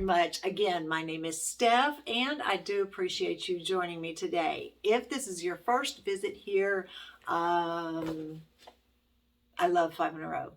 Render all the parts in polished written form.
much. Again, my name is Stef, and I do appreciate you joining me today. If this is your first visit here, I love 5 in a row.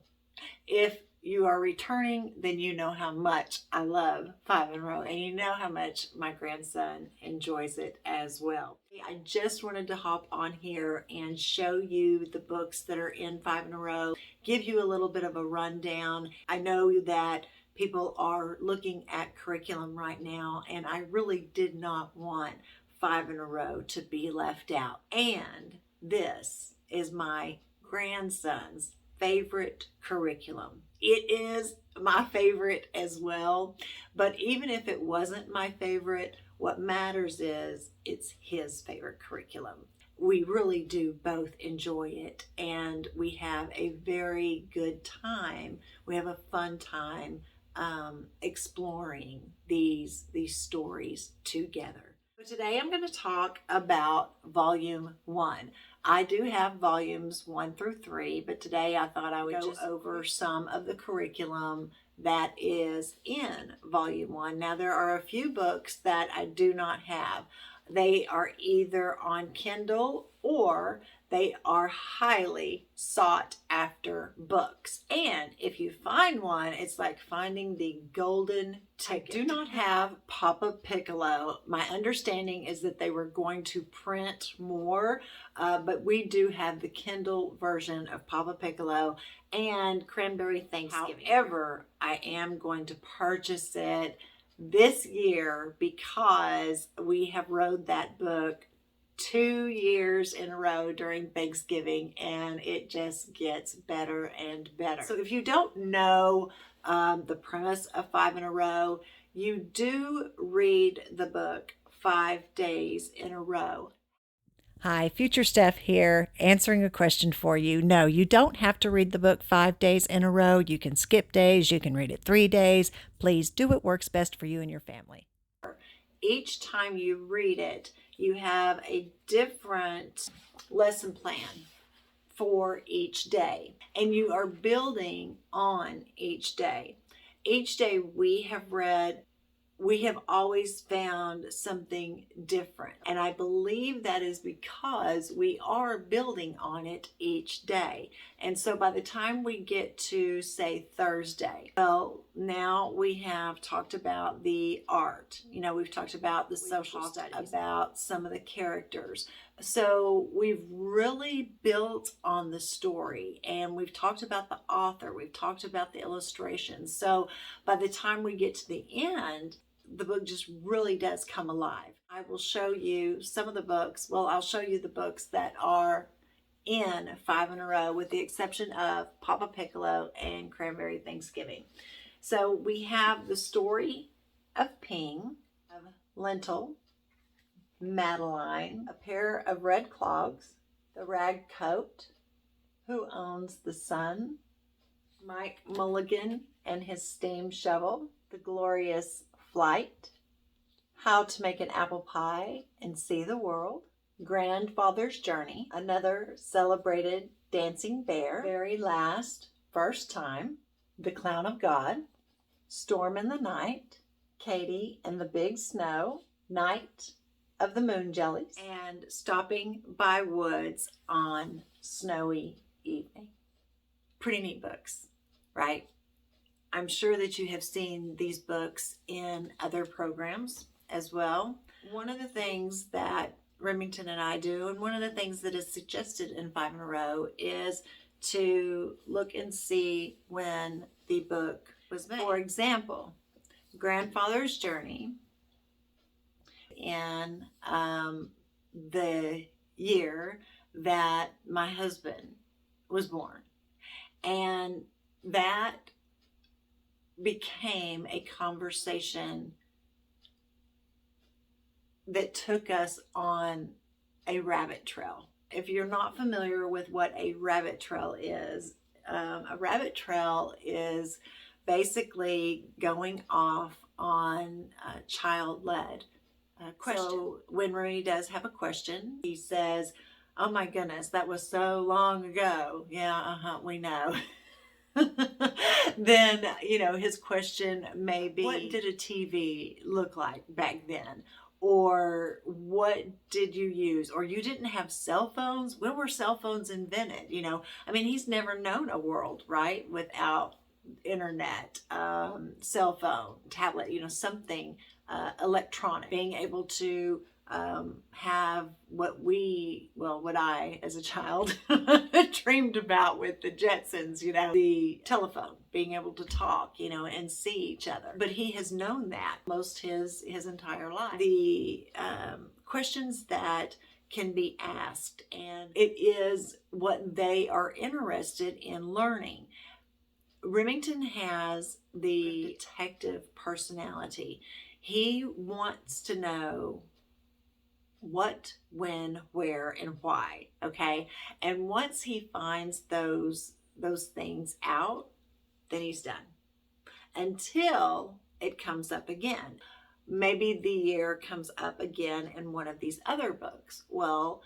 If you are returning, then you know how much I love 5 in a row, and you know how much my grandson enjoys it as well. I just wanted to hop on here and show you the books that are in 5 in a row, give you a little bit of a rundown. I know that people are looking at curriculum right now, and I really did not want 5 in a row to be left out. And this is my grandson's favorite curriculum. It is my favorite as well, but even if it wasn't my favorite, what matters is it's his favorite curriculum. We really do both enjoy it, and we have a very good time. We have a fun time exploring these stories together. So today I'm going to talk about Volume 1. I do have volumes 1 through 3, but today I thought I would go over some of the curriculum that is in Volume 1. Now, there are a few books that I do not have. They are either on Kindle or they are highly sought after books. And if you find one, it's like finding the golden ticket. I do not have Papa Piccolo. My understanding is that they were going to print more, but we do have the Kindle version of Papa Piccolo and Cranberry Thanksgiving. However, I am going to purchase it this year because we have read that book 2 years in a row during Thanksgiving, and it just gets better and better. So if you don't know the premise of 5 in a row, you do read the book 5 days in a row. Hi, Future Stef here, answering a question for you. No, you don't have to read the book 5 days in a row. You can skip days. You can read it 3 days. Please do what works best for you and your family. Each time you read it, you have a different lesson plan for each day, and you are building on each day. Each day we have always found something different. And I believe that is because we are building on it each day. And so by the time we get to, say, Thursday, well, now we have talked about the art. We've talked about the social studies, about some of the characters. So we've really built on the story, and we've talked about the author. We've talked about the illustrations. So by the time we get to the end, the book just really does come alive. I will show you some of the books. Well, I'll show you the books that are in 5 in a row, with the exception of Papa Piccolo and Cranberry Thanksgiving. So we have the story of Ping, of Lentil, Madeline, A Pair of Red Clogs, The Rag Coat, Who Owns the Sun, Mike Mulligan and His Steam Shovel, The Glorious Flight, How to Make an Apple Pie and See the World, Grandfather's Journey, Another Celebrated Dancing Bear, Very Last, First Time, The Clown of God, Storm in the Night, Katie and the Big Snow, Night of the Moon Jellies, and Stopping by Woods on Snowy Evening. Pretty neat books, right? I'm sure that you have seen these books in other programs as well. One of the things that Remington and I do, and one of the things that is suggested in 5 in a row, is to look and see when the book was made. For example, Grandfather's Journey, in the year that my husband was born. And that became a conversation that took us on a rabbit trail. If you're not familiar with what a rabbit trail is, a rabbit trail is basically going off on child-led question. So when Remi does have a question, he says, "Oh my goodness, that was so long ago." Yeah, we know. then, his question may be, what did a TV look like back then? Or what did you use? Or you didn't have cell phones? When were cell phones invented? He's never known a world, right, without internet, cell phone, tablet, something electronic. Being able to have what I as a child dreamed about with the Jetsons, the telephone, being able to talk, and see each other. But he has known that most his entire life. The questions that can be asked, and it is what they are interested in learning. Remington has the detective personality. He wants to know what, when, where, and why, okay? And once he finds those things out, then he's done. Until it comes up again. Maybe the year comes up again in one of these other books. Well,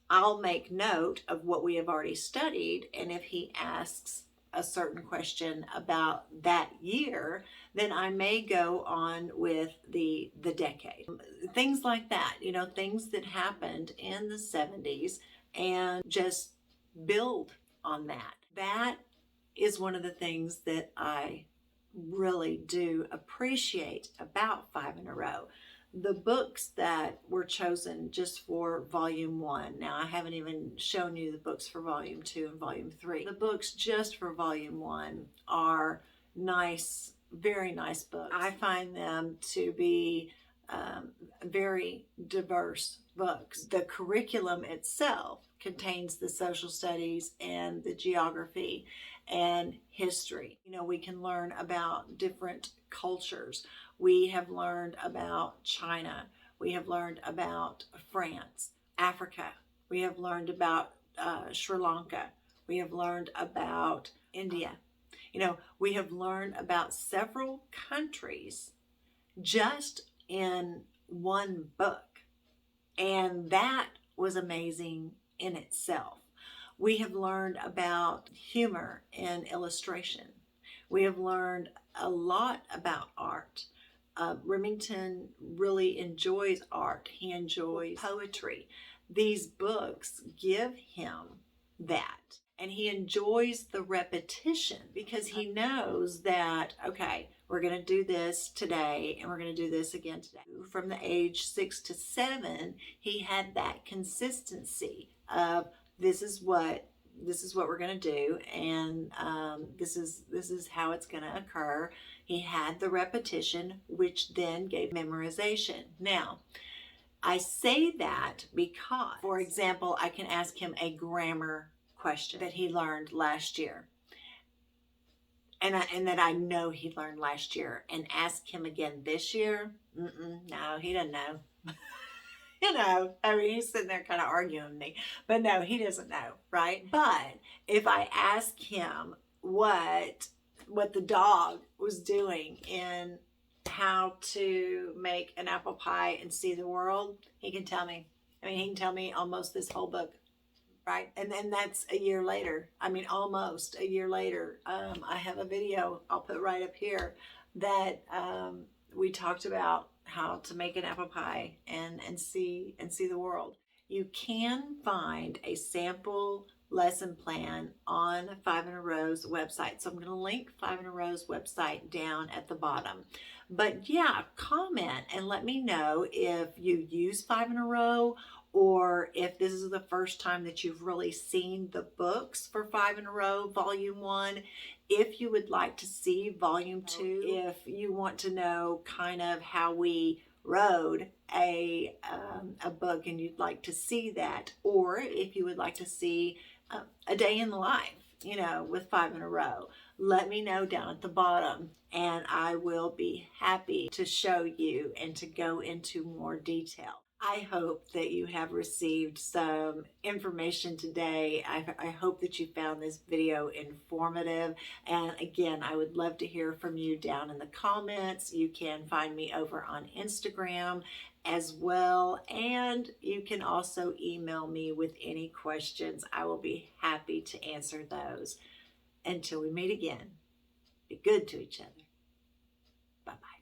I'll make note of what we have already studied, and if he asks a certain question about that year, then I may go on with the decade. Things like that, things that happened in the 70s, and just build on that. That is one of the things that I really do appreciate about Five in a Row. The books that were chosen just for volume 1. Now, I haven't even shown you the books for volume 2 and volume 3. The books just for volume 1 are nice, very nice books. I find them to be very diverse books. The curriculum itself contains the social studies and the geography and history. We can learn about different cultures. We have learned about China. We have learned about France, Africa. We have learned about Sri Lanka. We have learned about India. We have learned about several countries just in one book. And that was amazing in itself. We have learned about humor and illustration. We have learned a lot about art. Remington really enjoys art. He enjoys poetry. These books give him that. And he enjoys the repetition because he knows that, okay, we're going to do this today and we're going to do this again today. From the age 6 to 7, he had that consistency of this is what we're going to do, and this is how it's going to occur. He had the repetition, which then gave memorization. Now, I say that because, for example, I can ask him a grammar question that he learned last year, and that I know he learned last year, and ask him again this year. No, he doesn't know. He's sitting there kind of arguing with me, but no, he doesn't know, right? But if I ask him what the dog was doing in how to make an apple pie and see the world, he can tell me. He can tell me almost this whole book, right? And then that's a year later. Almost a year later. I have a video I'll put right up here that we talked about how to make an apple pie and see the world. You can find a sample lesson plan on Five in a Row's website. So I'm going to link Five in a Row's website down at the bottom. But yeah, comment and let me know if you use Five in a Row, or if this is the first time that you've really seen the books for Five in a Row, Volume 1. If you would like to see Volume 2, if you want to know kind of how we wrote a book and you'd like to see that, or if you would like to see a day in the life, with Five in a Row, let me know down at the bottom, and I will be happy to show you and to go into more detail. I hope that you have received some information today. I hope that you found this video informative. And again, I would love to hear from you down in the comments. You can find me over on Instagram as well. And you can also email me with any questions. I will be happy to answer those. Until we meet again, be good to each other. Bye-bye.